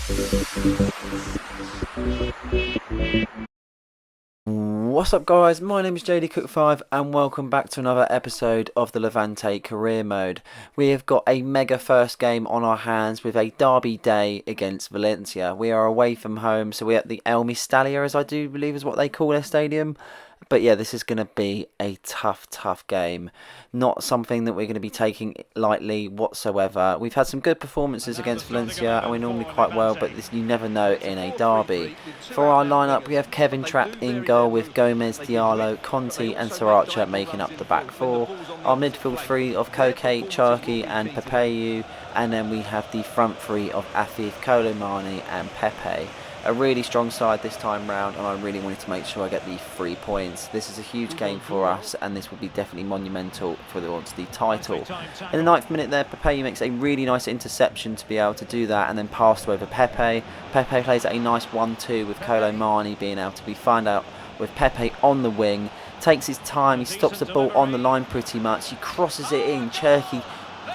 What's up guys, my name is JDCook5 and welcome back to another episode of the Levante Career Mode. We have got a mega first game on our hands with a derby day against Valencia. We are away from home, so we're at the El Mestalla, as I do believe is what they call their stadium. But yeah, this is going to be a tough game. Not something that we're going to be taking lightly whatsoever. We've had some good performances against Valencia and we're normally quite well, but this you never know in a derby. For our lineup, we have Kevin Trapp in goal with Gomez, Diallo, Conti and Sriracha making up the back four. Our midfield three of Koke, Cherki and Pepeyu, and then we have the front three of Afif, Kolomani and Pepe. A really strong side this time round, and I really wanted to make sure I get the 3 points. This is a huge game for us, and this will be definitely monumental for the title. In the 9th minute there, Pepe makes a really nice interception to be able to do that, and then passed over Pepe. Pepe plays a nice 1-2 with Kolomani being able to be found out with Pepe on the wing. Takes his time, he stops the ball on the line pretty much. He crosses it in, Cherki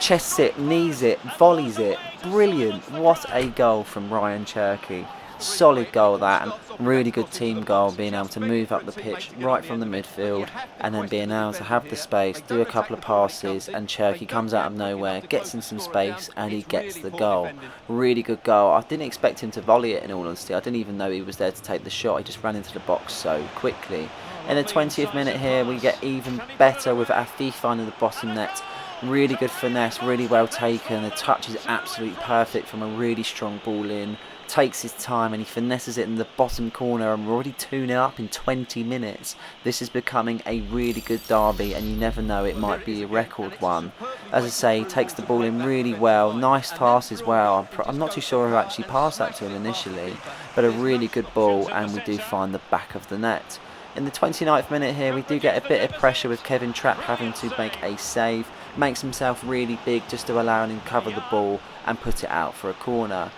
chests it, knees it, volleys it. Brilliant. What a goal from Ryan Cherki. Solid goal that, and really good team goal, being able to move up the pitch right from the midfield and then being able to have the space, do a couple of passes, and Cherki comes out of nowhere, gets in some space and he gets the goal. Really good goal. I didn't expect him to volley it, in all honesty. I didn't even know he was there to take the shot. He just ran into the box so quickly. In the 20th minute here, we get even better with Afif finding the bottom net. Really good finesse, really well taken. The touch is absolutely perfect from a really strong ball in. Takes his time and he finesses it in the bottom corner, and we're already 2-0 up in 20 minutes. This is becoming a really good derby, and you never know, it might be a record one. As I say, he takes the ball in really well. Nice pass as well. I'm not too sure who actually passed that to him initially, but a really good ball, and we do find the back of the net. In the 29th minute here, we do get a bit of pressure with Kevin Trapp having to make a save. Makes himself really big just to allow him to cover the ball and put it out for a corner.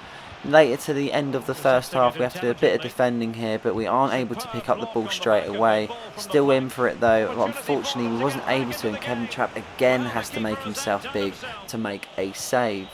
Later to the end of the first half, we have to do a bit of defending here, but we aren't able to pick up the ball straight away. Still in for it though, but unfortunately we wasn't able to, and Kevin Trapp again has to make himself big to make a save.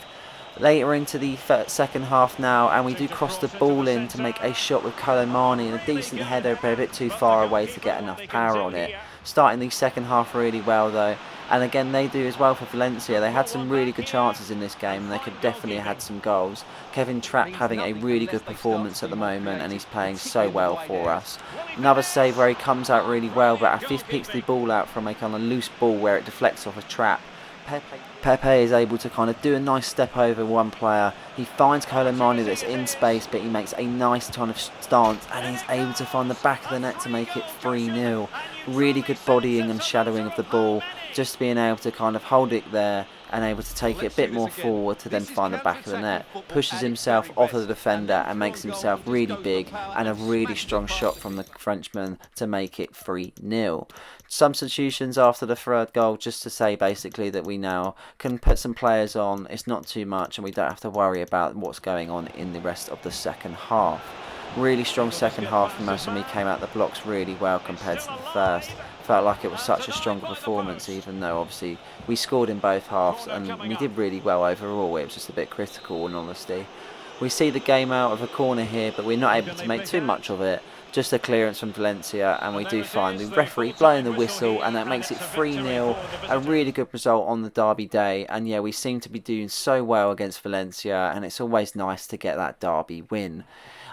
Later into the second half now, and we do cross the ball in to make a shot with Kolomani, and a decent header, but a bit too far away to get enough power on it. Starting the second half really well though, and again they do as well for Valencia. They had some really good chances in this game and they could definitely have had some goals. Kevin Trapp having a really good performance at the moment, and he's playing so well for us. Another save where he comes out really well, but Afif picks the ball out from a kind of loose ball where it deflects off a trap. Pepe is able to kind of do a nice step over one player. He finds Kolomani that's in space, but he makes a nice kind of stance and he's able to find the back of the net to make it 3-0. Really good bodying and shadowing of the ball, just being able to kind of hold it there and able to take it a bit more forward to then find the back of the net. Pushes himself off of the defender and makes himself really big, and a really strong shot from the Frenchman to make it 3-0. Substitutions after the third goal, just to say basically that we now can put some players on. It's not too much and we don't have to worry about what's going on in the rest of the second half. Really strong second half from us, and we came out the blocks really well compared to the first. Felt like it was such a stronger performance, even though obviously we scored in both halves and we did really well overall. It was just a bit critical in honesty. We see the game out of a corner here, but we're not able to make too much of it. Just a clearance from Valencia, and we do find the referee blowing the whistle, and that makes it 3-0. A really good result on the derby day, and yeah, we seem to be doing so well against Valencia, and it's always nice to get that derby win.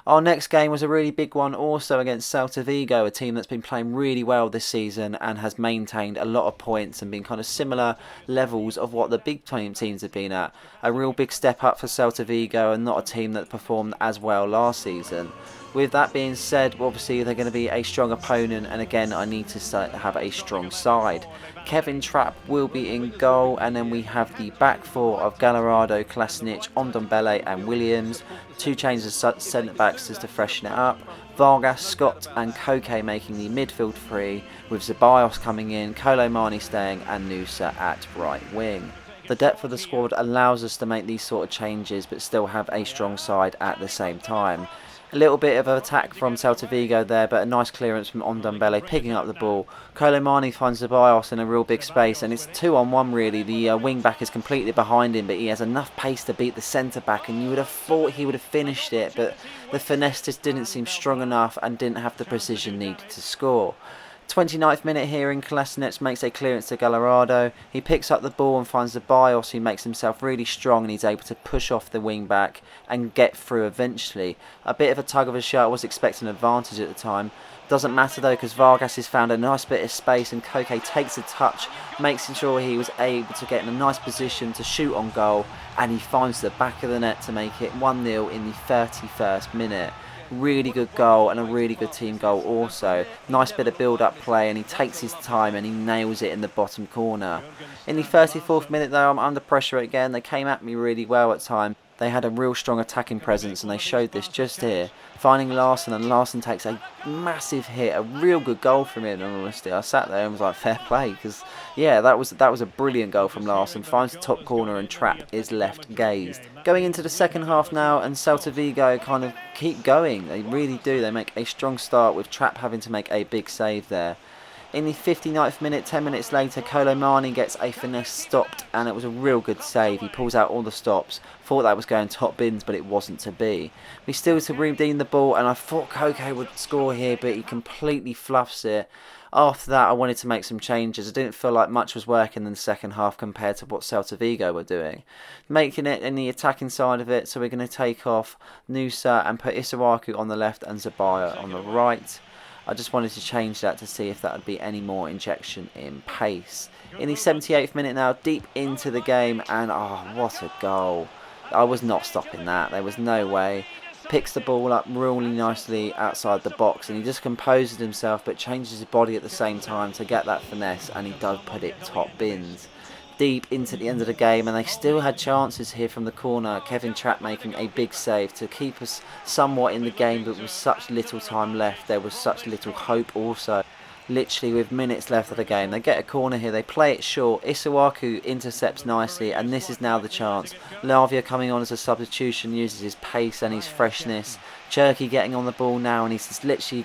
Our next game was a really big one also against Celta Vigo, a team that's been playing really well this season and has maintained a lot of points and been kind of similar levels of what the big teams have been at. A real big step up for Celta Vigo, and not a team that performed as well last season. With that being said, obviously they're going to be a strong opponent, and again I need to have a strong side. Kevin Trapp will be in goal, and then we have the back four of Gallardo, Klasnic, Ondombele and Williams. Two changes of centre backs just to freshen it up. Vargas, Scott and Koke making the midfield three, with Ceballos coming in, Kolomani staying and Nusa at right wing. The depth of the squad allows us to make these sort of changes but still have a strong side at the same time. A little bit of an attack from Celta Vigo there, but a nice clearance from Ondombele picking up the ball. Colomani finds Ceballos in a real big space, and it's 2-on-1 really. The wing back is completely behind him, but he has enough pace to beat the centre back, and you would have thought he would have finished it, but the finesse just didn't seem strong enough and didn't have the precision needed to score. 29th minute here in Kolasinac makes a clearance to Gallardo. He picks up the ball and finds Ceballos, who makes himself really strong, and he's able to push off the wing back and get through eventually. A bit of a tug of a shirt. I was expecting an advantage at the time. Doesn't matter though, because Vargas has found a nice bit of space and Koke takes a touch, making sure he was able to get in a nice position to shoot on goal, and he finds the back of the net to make it 1-0 in the 31st minute. Really good goal and a really good team goal also. Nice bit of build-up play, and he takes his time and he nails it in the bottom corner. In the 34th minute though, I'm under pressure again. They came at me really well at times. They had a real strong attacking presence, and they showed this just here. Finding Larson, and Larson takes a massive hit. A real good goal from him, in honesty. I sat there and was like, fair play, because yeah, that was a brilliant goal from Larson. Finds the top corner and Trapp is left gazed. Going into the second half now, and Celta Vigo kind of keep going. They really do. They make a strong start with Trapp having to make a big save there. In the 59th minute, 10 minutes later, Colomani gets a finesse stopped, and it was a real good save. He pulls out all the stops. Thought that was going top bins, but it wasn't to be. We still to redeem the ball, and I thought Koke would score here, but he completely fluffs it. After that, I wanted to make some changes. I didn't feel like much was working in the second half compared to what Celta Vigo were doing. Making it in the attacking side of it, so we're going to take off Nusa and put Isuaku on the left and Zabaya on the right. I just wanted to change that to see if that would be any more injection in pace. In the 78th minute now, deep into the game, and oh, what a goal. I was not stopping that. There was no way. Picks the ball up really nicely outside the box, and he just composes himself but changes his body at the same time to get that finesse, and he does put it top bins. Deep into the end of the game, and they still had chances here from the corner. Kevin Trapp making a big save to keep us somewhat in the game, but with such little time left, there was such little hope also. Literally with minutes left of the game, they get a corner here, they play it short. Isuaku intercepts nicely, and this is now the chance. Lavia coming on as a substitution, uses his pace and his freshness. Cherky getting on the ball now, and he's just literally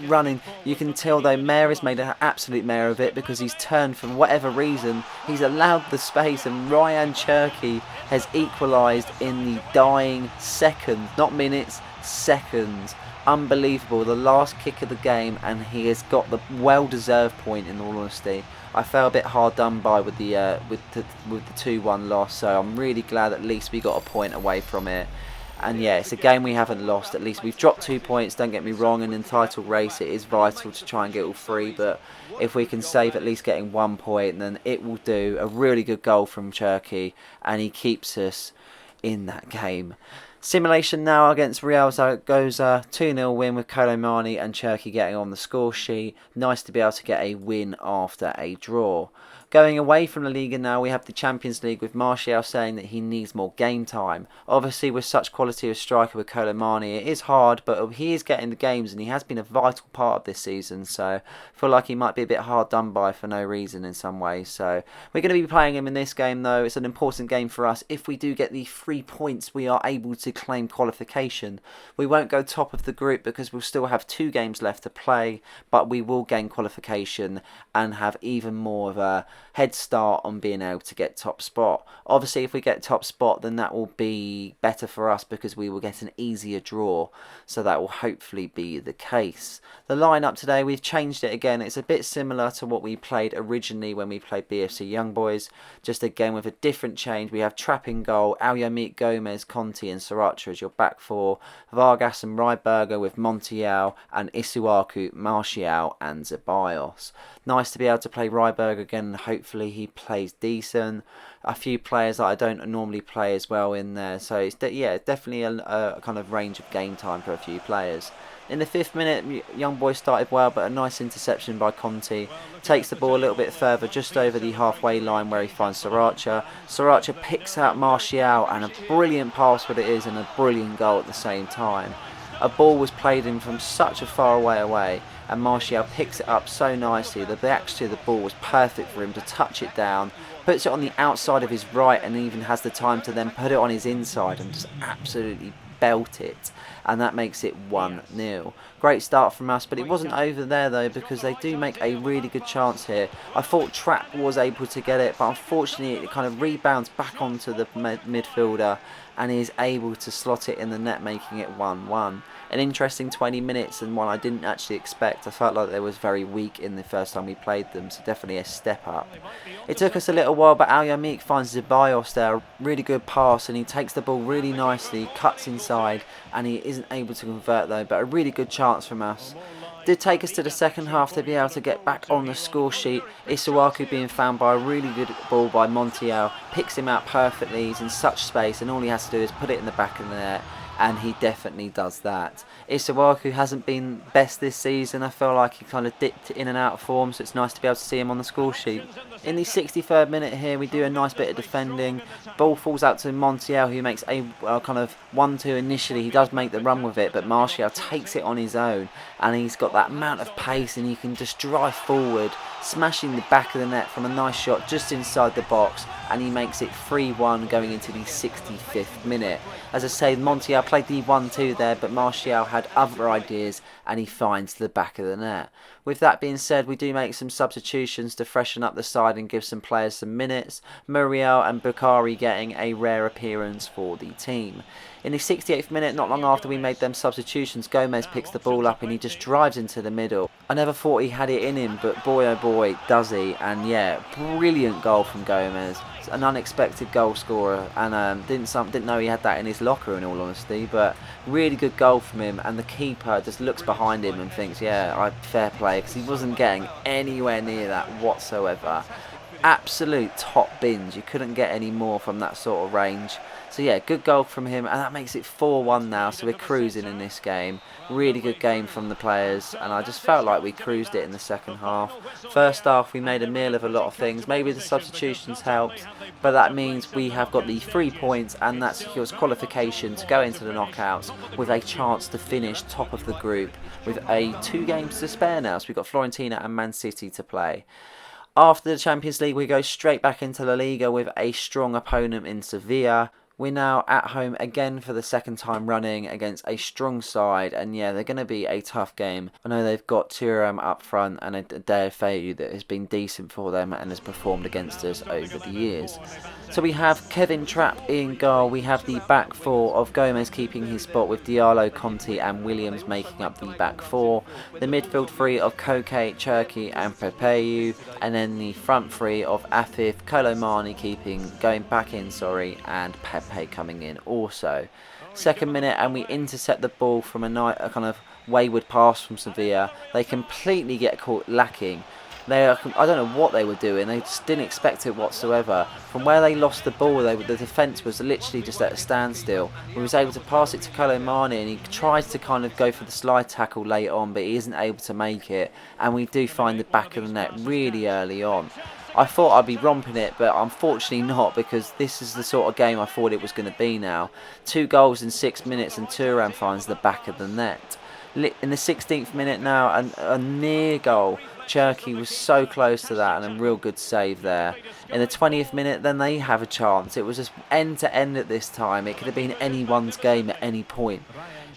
running. You can tell though, Mayer has made an absolute mare of it, because he's turned for whatever reason. He's allowed the space, and Ryan Cherky has equalised in the dying seconds, not minutes, seconds. Unbelievable, the last kick of the game, and he has got the well-deserved point. In all honesty, I felt a bit hard done by with the 2-1 loss, so I'm really glad at least we got a point away from it. And yeah, it's a game we haven't lost. At least we've dropped 2 points, don't get me wrong. In the title race it is vital to try and get all 3, but if we can save at least getting 1 point, then it will do. A really good goal from Cherky, and he keeps us in that game. Simulation now against Real Zaragoza, 2-0 win with Colomani and Cherky getting on the score sheet. Nice to be able to get a win after a draw. Going away from La Liga now, we have the Champions League with Martial saying that he needs more game time. Obviously with such quality of striker with Colomani, it is hard, but he is getting the games, and he has been a vital part of this season, so I feel like he might be a bit hard done by for no reason in some ways. So we're going to be playing him in this game though. It's an important game for us. If we do get the 3 points, we are able to claim qualification. We won't go top of the group because we'll still have 2 games left to play, but we will gain qualification and have even more of a head start on being able to get top spot. Obviously if we get top spot, then that will be better for us because we will get an easier draw, so that will hopefully be the case. The lineup today, we've changed it again. It's a bit similar to what we played originally when we played BFC Young Boys, just again with a different change. We have Trapp in goal, Aljamit, Gomez, Conti and Sriracha as your back four, Vargas and Rydberger with Montiel, and Isuaku, Martial and Ceballos. Nice to be able to play Rydberger again, and hopefully he plays decent. A few players that I don't normally play as well in there, so it's yeah, definitely a kind of range of game time for a few players. In the 5th minute, Young Boy started well, but a nice interception by Conti. Takes the ball a little bit further, just over the halfway line where he finds Sriracha. Sriracha picks out Martial, and a brilliant pass what it is, and a brilliant goal at the same time. A ball was played in from such a far away, and Martial picks it up so nicely. The reaction to the ball was perfect for him to touch it down, puts it on the outside of his right, and even has the time to then put it on his inside and just absolutely belt it, and that makes it 1-0. Great start from us, but it wasn't over there though, because they do make a really good chance here. I thought Trapp was able to get it, but unfortunately it kind of rebounds back onto the midfielder, and he is able to slot it in the net, making it 1-1. An interesting 20 minutes, and one I didn't actually expect. I felt like they was very weak in the first time we played them, so definitely a step up. It took us a little while, but Al Yamik finds Zeballos there, really good pass, and he takes the ball really nicely, cuts inside, and he isn't able to convert though, but a really good chance from us. Did take us to the second half to be able to get back on the score sheet. Isuaku being found by a really good ball by Montiel, picks him out perfectly, he's in such space, and all he has to do is put it in the back of the net, and he definitely does that. Isuaku hasn't been best this season. I feel like he kind of dipped in and out of form, so it's nice to be able to see him on the score sheet. In the 63rd minute here, we do a nice bit of defending. Ball falls out to Montiel, who makes a kind of 1-2 initially. He does make the run with it, but Martial takes it on his own, and he's got that amount of pace, and he can just drive forward, smashing the back of the net from a nice shot just inside the box, and he makes it 3-1 going into the 65th minute. As I say, Montiel played the 1-2 there, but Martial had other ideas, and he finds the back of the net. With that being said, we do make some substitutions to freshen up the side and give some players some minutes. Muriel and Bukhari getting a rare appearance for the team. In the 68th minute, not long after we made them substitutions, Gomez picks the ball up and he just drives into the middle. I never thought he had it in him, but boy oh boy does he. And yeah, brilliant goal from Gomez. An unexpected goal scorer, and didn't know he had that in his locker, in all honesty, but really good goal from him, and the keeper just looks behind him and thinks, yeah, fair play, because he wasn't getting anywhere near that whatsoever. Absolute top bins, you couldn't get any more from that sort of range. So yeah, good goal from him, and that makes it 4-1 now, so we're cruising in this game. Really good game from the players, and I just felt like we cruised it in the second half. First half we made a meal of a lot of things. Maybe the substitutions helped, but that means we have got the 3 points, and that secures qualification to go into the knockouts with a chance to finish top of the group with 2 games to spare now. So we've got Fiorentina and Man City to play. After the Champions League, we go straight back into La Liga with a strong opponent in Sevilla. We're now at home again for the second time running against a strong side, and yeah, they're going to be a tough game. I know they've got Thuram up front and a Deulofeu that has been decent for them and has performed against us over the years. So we have Kevin Trapp in goal. We have the back four of Gomez keeping his spot with Diallo, Conti and Williams making up the back four. The midfield three of Koke, Cherki and Pepeyu, and then the front three of Afif, Kolomani going back in, and Pepe coming in also. Second minute, and we intercept the ball from a kind of wayward pass from Sevilla. They completely get caught lacking. I don't know what they were doing. They just didn't expect it whatsoever. From where they lost the ball, the defence was literally just at a standstill. We was able to pass it to Kolomani, and he tries to kind of go for the slide tackle late on, but he isn't able to make it. And we do find the back of the net really early on. I thought I'd be romping it, but unfortunately not, because this is the sort of game I thought it was going to be now. 2 goals in 6 minutes, and Thuram finds the back of the net. In the 16th minute now, a near goal. Cherki was so close to that, and a real good save there. In the 20th minute, then they have a chance. It was just end to end at this time. It could have been anyone's game at any point.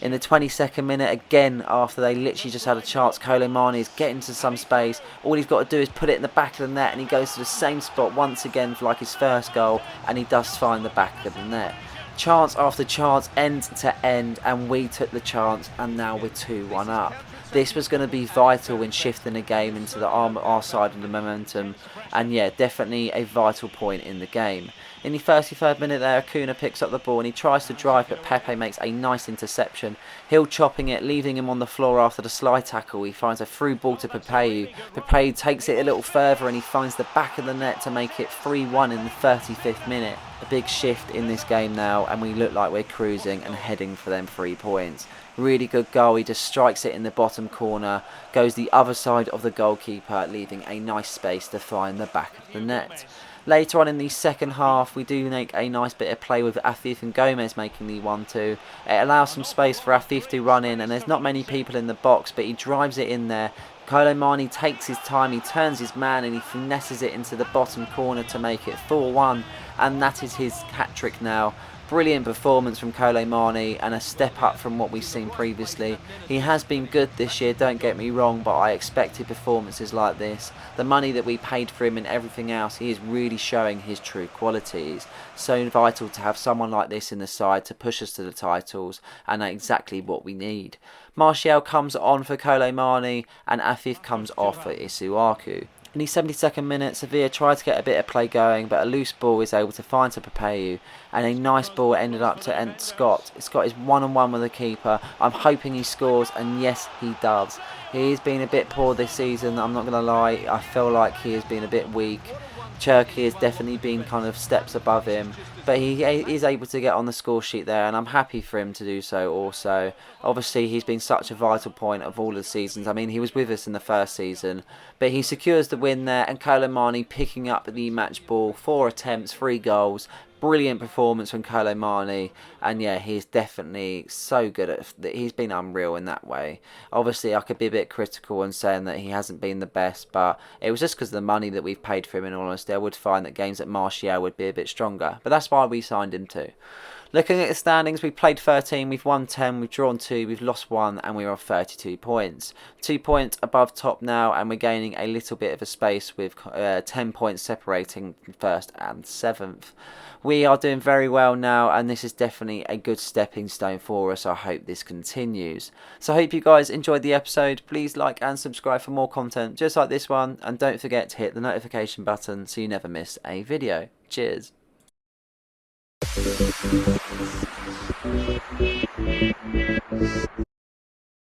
In the 22nd minute, again, after they literally just had a chance, Kolomani is getting to some space. All he's got to do is put it in the back of the net, and he goes to the same spot once again for like his first goal, and he does find the back of the net. Chance after chance, end to end, and we took the chance, and now we're 2-1 up. This was going to be vital in shifting the game into our side of the momentum, and yeah, definitely a vital point in the game. In the 33rd minute there, Acuna picks up the ball and he tries to drive, but Pepe makes a nice interception. Hill chopping it, leaving him on the floor after the slide tackle. He finds a through ball to Pepe. Pepe takes it a little further and he finds the back of the net to make it 3-1 in the 35th minute. A big shift in this game now, and we look like we're cruising and heading for them 3 points. Really good goal. He just strikes it in the bottom corner, goes the other side of the goalkeeper, leaving a nice space to find the back of the net. Later on in the second half, we do make a nice bit of play with Afif and Gomez making the 1-2. It allows some space for Afif to run in, and there's not many people in the box, but he drives it in there. Kolomani takes his time, he turns his man, and he finesses it into the bottom corner to make it 4-1, and that is his hat-trick now. Brilliant performance from Kole Mani and a step up from what we've seen previously. He has been good this year, don't get me wrong, but I expected performances like this. The money that we paid for him and everything else, he is really showing his true qualities. So vital to have someone like this in the side to push us to the titles, and exactly what we need. Martial comes on for Kole Mani and Afif comes off for Isuaku. In the 72nd minute, Sevilla tried to get a bit of play going, but a loose ball is able to find to Papeyu, and a nice ball ended up to Scott. Scott is one-on-one with the keeper. I'm hoping he scores, and yes, he does. He's been a bit poor this season, I'm not going to lie. I feel like he has been a bit weak. Cherky has definitely been kind of steps above him, but he is able to get on the score sheet there, and I'm happy for him to do so also. Obviously, he's been such a vital point of all the seasons. I mean, he was with us in the first season, but he secures the win there, and Kole Mani picking up the match ball, 4 attempts, 3 goals. Brilliant performance from Kole Mani, and yeah, he's definitely so good at. He's been unreal in that way. Obviously, I could be a bit critical and saying that he hasn't been the best, but it was just because of the money that we've paid for him. In all honesty, I would find that games at Martial would be a bit stronger, but that's why we signed him too. Looking at the standings, we've played 13, we've won 10, we've drawn 2, we've lost 1, and we're on 32 points. 2 points above top now, and we're gaining a little bit of a space with 10 points separating first and 7th. We are doing very well now, and this is definitely a good stepping stone for us. I hope this continues. So I hope you guys enjoyed the episode. Please like and subscribe for more content just like this one, and don't forget to hit the notification button so you never miss a video. Cheers.